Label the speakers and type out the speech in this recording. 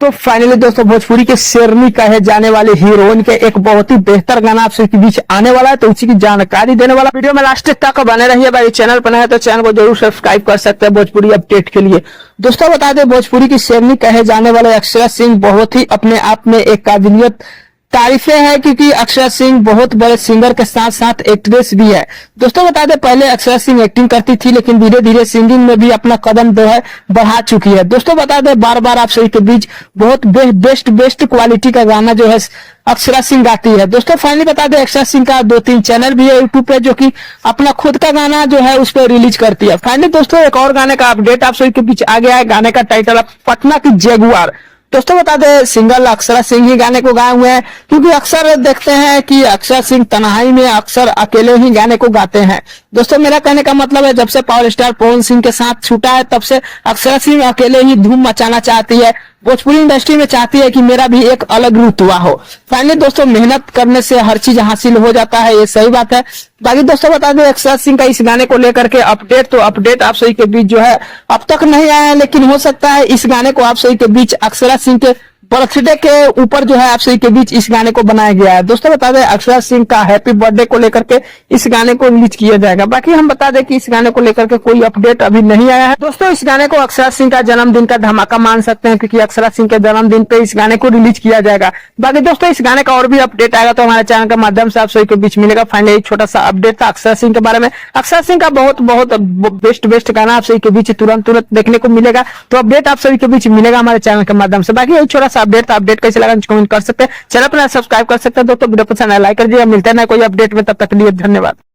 Speaker 1: तो फाइनली दोस्तों भोजपुरी के शेरनी कहे जाने वाले हीरोइन के एक बहुत ही बेहतर गाना आप सबके बीच आने वाला है, तो उसी की जानकारी देने वाला वीडियो में लास्ट तक बने रहिए। भाई चैनल पर नया है तो चैनल को जरूर सब्सक्राइब कर सकते हैं भोजपुरी अपडेट के लिए। दोस्तों बता दें, भोजपुरी की शेरनी कहे जाने वाले अक्षरा सिंह बहुत ही अपने आप में एक काबिलियत तारीफें हैं, क्योंकि अक्षरा सिंह बहुत बड़े सिंगर के साथ साथ एक्ट्रेस भी है। दोस्तों बता दें, पहले अक्षरा सिंह एक्टिंग करती थी, लेकिन धीरे धीरे सिंगिंग में भी अपना कदम जो है बढ़ा चुकी है। दोस्तों बता दें, बार बार आप सभी के बीच बहुत बेस्ट क्वालिटी का गाना जो है अक्षरा सिंह गाती है। दोस्तों फाइनली बता दें, अक्षरा सिंह का 2-3 चैनल भी है यूट्यूब पे, जो कि अपना खुद का गाना जो है उस पर रिलीज करती है। फाइनली दोस्तों एक और गाने का अपडेट आप सभी के बीच आ गया है। गाने का टाइटल है पटना की जगुआर। दोस्तों बता दें, सिंगर अक्षरा सिंह ही गाने को गाए हुए हैं, क्योंकि अक्सर देखते हैं कि अक्षरा सिंह तन्हाई में अक्सर अकेले ही गाने को गाते हैं। दोस्तों मेरा कहने का मतलब है, जब से पावर स्टार पवन सिंह के साथ छूटा है, तब से अक्षरा सिंह अकेले ही धूम मचाना चाहती है। भोजपुरी इंडस्ट्री में चाहती है कि मेरा भी एक अलग रुतबा हो। फाइनली दोस्तों मेहनत करने से हर चीज हासिल हो जाता है, ये सही बात है। बाकी दोस्तों बता दें, अक्षरा सिंह का इस गाने को लेकर के अपडेट आप सभी के बीच जो है अब तक नहीं आया है, लेकिन हो सकता है इस गाने को आप सभी के बीच अक्षरा सिंह के बर्थडे के ऊपर जो है आप सभी के बीच इस गाने को बनाया गया है। दोस्तों बता दें, अक्षरा सिंह का हैप्पी बर्थडे को लेकर के इस गाने को रिलीज किया जाएगा। बाकी हम बता दें कि इस गाने को लेकर के कोई अपडेट अभी नहीं आया है। दोस्तों इस गाने को अक्षरा सिंह का जन्मदिन का धमाका मान सकते हैं, क्योंकि अक्षरा सिंह के जन्मदिन पे इस गाने को रिलीज किया जाएगा। बाकी दोस्तों इस गाने का और भी अपडेट आएगा तो हमारे चैनल के माध्यम से आप सभी के बीच मिलेगा। फाइनली एक छोटा सा अपडेट था अक्षरा सिंह के बारे में। अक्षरा सिंह का बहुत बेस्ट गाना आप सभी के बीच तुरंत देखने को मिलेगा, तो अपडेट आप सभी के बीच मिलेगा हमारे चैनल के माध्यम से। बाकी एक छोटा सा अपडेट था, अपडेट कैसे लगा कमेंट कर सकते हैं, चैनल पर सब्सक्राइब कर सकते हैं। दोस्तों वीडियो पसंद आया लाइक कर दीजिए। मिलते हैं ना कोई अपडेट में, तब तक के लिए धन्यवाद।